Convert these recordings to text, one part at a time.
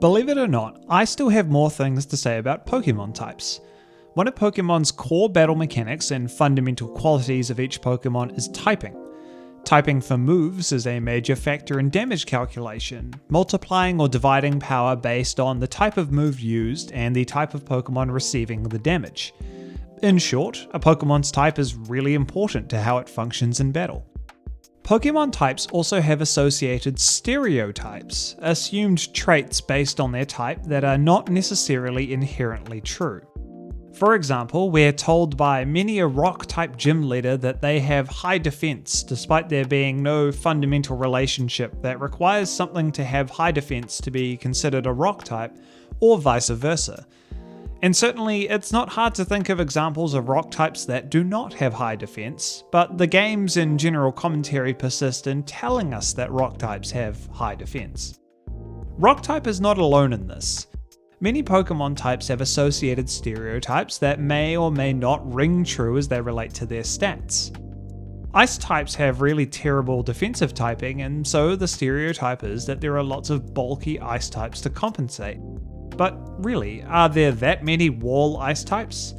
Believe it or not, I still have more things to say about Pokémon types. One of Pokemon's core battle mechanics and fundamental qualities of each Pokemon is typing. Typing for moves is a major factor in damage calculation, multiplying or dividing power based on the type of move used and the type of Pokemon receiving the damage. In short, a Pokemon's type is really important to how it functions in battle. Pokemon types also have associated stereotypes, assumed traits based on their type that are not necessarily inherently true. For example, we're told by many a rock-type gym leader that they have high defense, despite there being no fundamental relationship that requires something to have high defense to be considered a rock type, or vice versa. And certainly, it's not hard to think of examples of rock types that do not have high defense, but the games and general commentary persist in telling us that rock types have high defense. Rock type is not alone in this. Many Pokemon types have associated stereotypes that may or may not ring true as they relate to their stats. Ice types have really terrible defensive typing, and so the stereotype is that there are lots of bulky ice types to compensate. But really, are there that many wall ice types?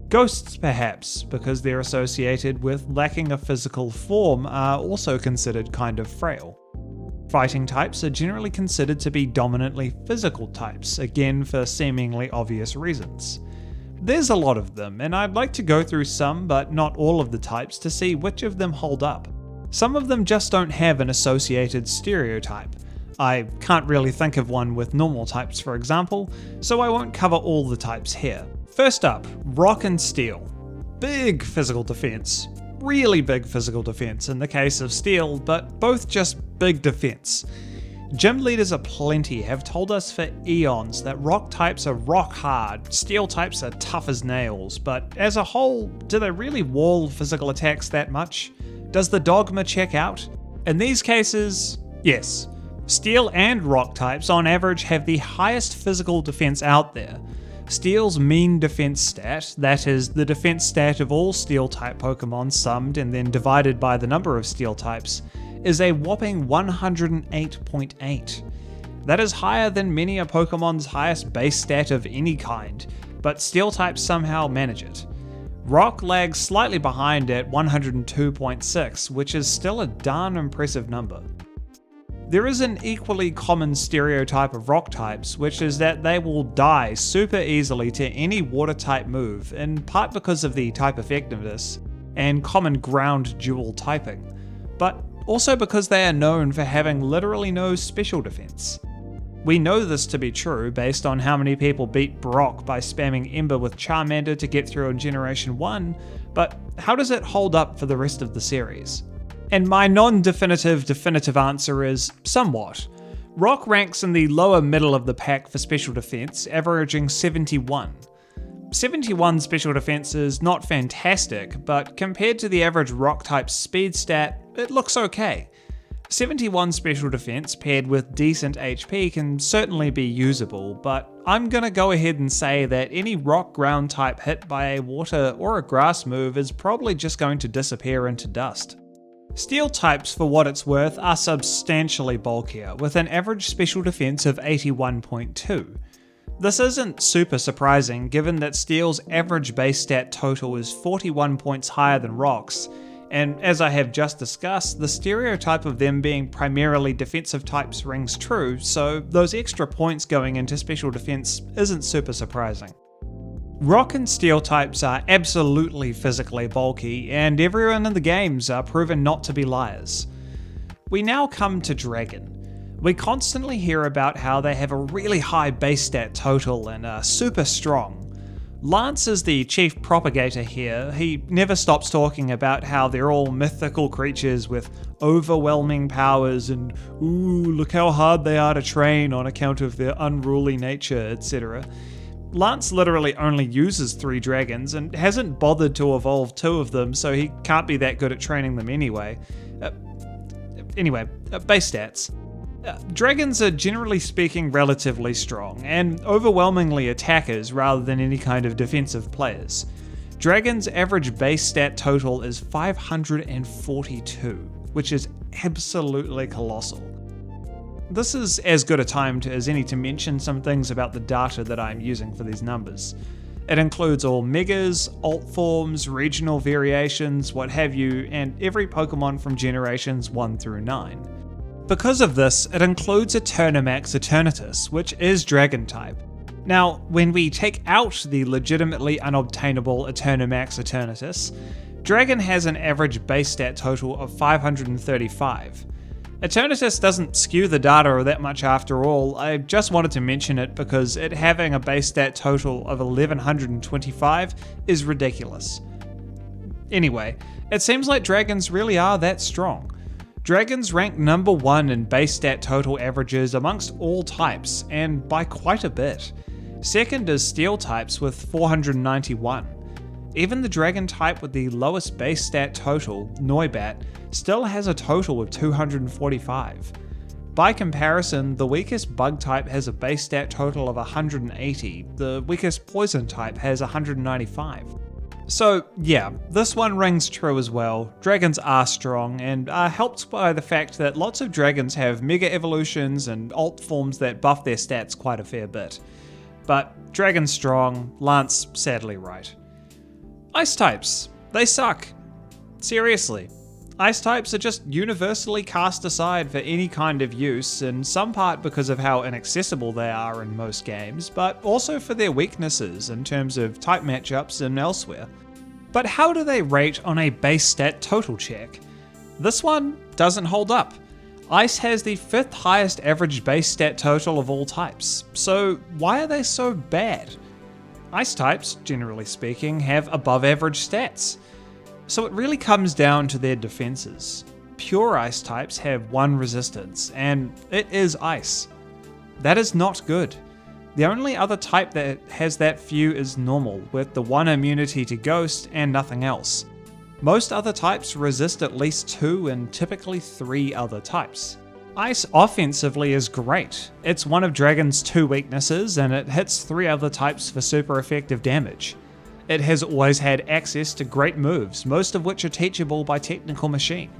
Ghosts perhaps, because they're associated with lacking a physical form, are also considered kind of frail. Fighting types are generally considered to be dominantly physical types, again for seemingly obvious reasons. There's a lot of them, and I'd like to go through some but not all of the types to see which of them hold up. Some of them just don't have an associated stereotype. I can't really think of one with normal types, for example, so I won't cover all the types here. First up, Rock and Steel. Big physical defense. Really big physical defense in the case of Steel, but both just big defense. Gym leaders aplenty have told us for eons that rock types are rock hard, steel types are tough as nails, but as a whole, do they really wall physical attacks that much? Does the dogma check out? In these cases, yes. Steel and rock types on average have the highest physical defense out there. Steel's mean defense stat, that is, the defense stat of all steel type Pokemon summed and then divided by the number of steel types, is a whopping 108.8. That is higher than many a Pokemon's highest base stat of any kind, but steel types somehow manage it. Rock lags slightly behind at 102.6, which is still a darn impressive number. There is an equally common stereotype of rock types, which is that they will die super easily to any water type move, in part because of the type effectiveness and common ground dual typing, but also because they are known for having literally no special defense. We know this to be true based on how many people beat Brock by spamming Ember with Charmander to get through in Generation 1, but how does it hold up for the rest of the series? And my definitive answer is somewhat. Rock ranks in the lower middle of the pack for special defense, averaging 71. 71 special defense is not fantastic, but compared to the average rock type speed stat, it looks okay. 71 special defense paired with decent HP can certainly be usable, but I'm gonna go ahead and say that any rock ground type hit by a water or a grass move is probably just going to disappear into dust. Steel types, for what it's worth, are substantially bulkier, with an average special defense of 81.2. This isn't super surprising given that Steel's average base stat total is 41 points higher than Rock's, and as I have just discussed, the stereotype of them being primarily defensive types rings true, so those extra points going into special defense isn't super surprising. Rock and Steel types are absolutely physically bulky, and everyone in the games are proven not to be liars. We now come to Dragon. We constantly hear about how they have a really high base stat total and are super strong. Lance is the chief propagator here. He never stops talking about how they're all mythical creatures with overwhelming powers and ooh, look how hard they are to train on account of their unruly nature, etc. Lance literally only uses 3 dragons and hasn't bothered to evolve 2 of them, so he can't be that good at training them anyway. Base stats. Dragons are generally speaking relatively strong, and overwhelmingly attackers rather than any kind of defensive players. Dragon's average base stat total is 542, which is absolutely colossal. This is as good a time as any to mention some things about the data that I'm using for these numbers. It includes all megas, alt forms, regional variations, what have you, and every Pokemon from generations 1 through 9. Because of this, it includes Eternamax Eternatus, which is Dragon type. Now, when we take out the legitimately unobtainable Eternamax Eternatus, Dragon has an average base stat total of 535. Eternatus doesn't skew the data that much after all. I just wanted to mention it because it having a base stat total of 1125 is ridiculous. Anyway, it seems like dragons really are that strong. Dragons rank number 1 in base stat total averages amongst all types, and by quite a bit. Second is Steel types with 491. Even the Dragon type with the lowest base stat total, Noibat, still has a total of 245. By comparison, the weakest Bug type has a base stat total of 180, the weakest Poison type has 195. So yeah, this one rings true as well. Dragons are strong and are helped by the fact that lots of dragons have mega evolutions and alt forms that buff their stats quite a fair bit. But dragon's strong, Lance sadly right. Ice types, they suck. Seriously. Ice types are just universally cast aside for any kind of use, in some part because of how inaccessible they are in most games, but also for their weaknesses in terms of type matchups and elsewhere. But how do they rate on a base stat total check? This one doesn't hold up. Ice has the 5th highest average base stat total of all types, so why are they so bad? Ice types, generally speaking, have above average stats. So it really comes down to their defenses. Pure ice types have 1 resistance, and it is ice. That is not good. The only other type that has that few is normal, with the 1 immunity to ghost and nothing else. Most other types resist at least 2 and typically 3 other types. Ice offensively is great. It's one of Dragon's 2 weaknesses, and it hits 3 other types for super effective damage. It has always had access to great moves, most of which are teachable by Technical Machine.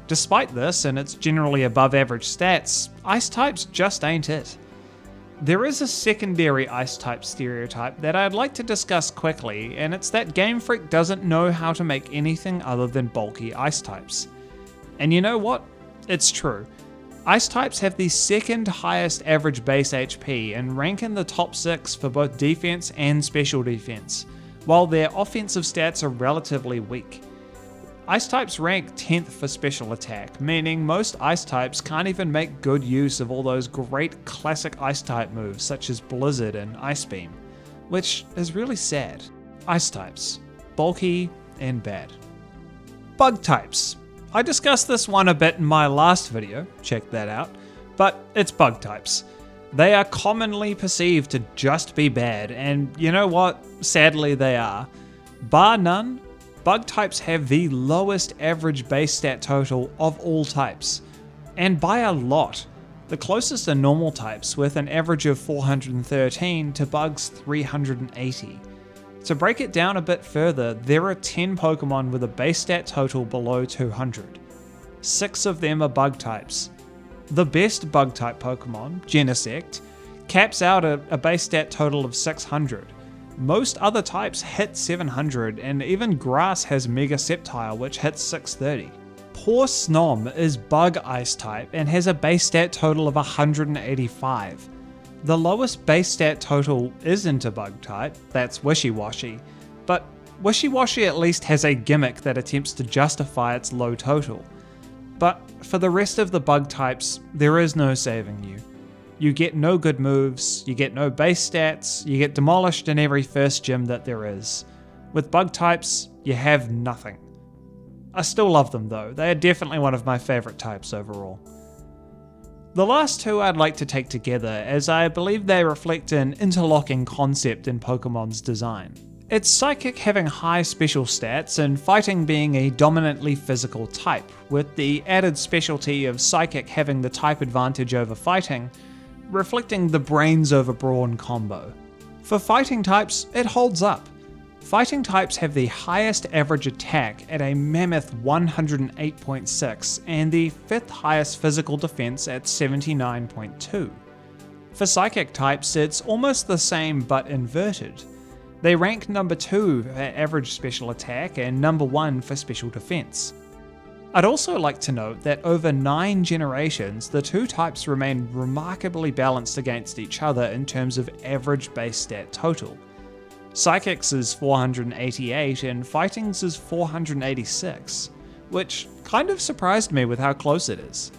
Despite this and its generally above average stats, Ice types just ain't it. There is a secondary Ice type stereotype that I'd like to discuss quickly, and it's that Game Freak doesn't know how to make anything other than bulky Ice types. And you know what? It's true. Ice types have the 2nd highest average base HP and rank in the top 6 for both defense and special defense, while their offensive stats are relatively weak. Ice types rank 10th for special attack, meaning most ice types can't even make good use of all those great classic ice type moves such as Blizzard and Ice Beam, which is really sad. Ice types, bulky and bad. Bug types. I discussed this one a bit in my last video, check that out, but it's bug types. They are commonly perceived to just be bad, and you know what? Sadly they are. Bar none, bug types have the lowest average base stat total of all types. And by a lot. The closest are normal types with an average of 413 to bugs 380. To break it down a bit further, there are 10 Pokemon with a base stat total below 200. 6 of them are bug types. The best bug type Pokemon, Genesect, caps out at a base stat total of 600. Most other types hit 700, and even Grass has Mega Sceptile which hits 630. Poor Snom is bug ice type and has a base stat total of 185. The lowest base stat total isn't a bug type, that's Wishy-Washy, but Wishy-Washy at least has a gimmick that attempts to justify its low total. But for the rest of the bug types, there is no saving you. You get no good moves, you get no base stats, you get demolished in every first gym that there is. With bug types, you have nothing. I still love them though, they are definitely one of my favourite types overall. The last 2 I'd like to take together, as I believe they reflect an interlocking concept in Pokemon's design. It's Psychic having high special stats and Fighting being a dominantly physical type, with the added specialty of Psychic having the type advantage over Fighting, reflecting the brains over brawn combo. For Fighting types, it holds up. Fighting types have the highest average attack at a mammoth 108.6 and the 5th highest physical defense at 79.2. For psychic types, it's almost the same but inverted. They rank number 2 for average special attack and number 1 for special defense. I'd also like to note that over 9 generations, the two types remain remarkably balanced against each other in terms of average base stat total. Psychics is 488 and Fighting's is 486, which kind of surprised me with how close it is.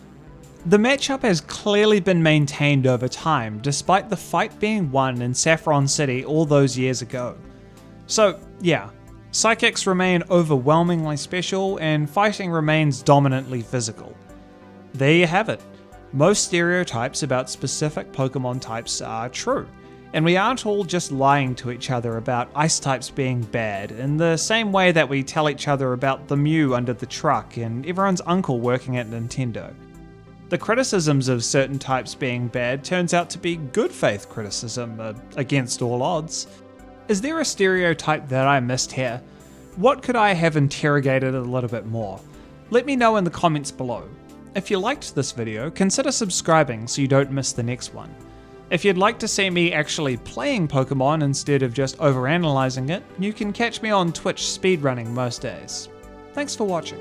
The matchup has clearly been maintained over time, despite the fight being won in Saffron City all those years ago. So yeah, Psychics remain overwhelmingly special and Fighting remains dominantly physical. There you have it. Most stereotypes about specific Pokemon types are true. And we aren't all just lying to each other about ice types being bad, in the same way that we tell each other about the Mew under the truck and everyone's uncle working at Nintendo. The criticisms of certain types being bad turns out to be good faith criticism, against all odds. Is there a stereotype that I missed here? What could I have interrogated a little bit more? Let me know in the comments below. If you liked this video, consider subscribing so you don't miss the next one. If you'd like to see me actually playing Pokemon instead of just overanalyzing it, you can catch me on Twitch speedrunning most days. Thanks for watching.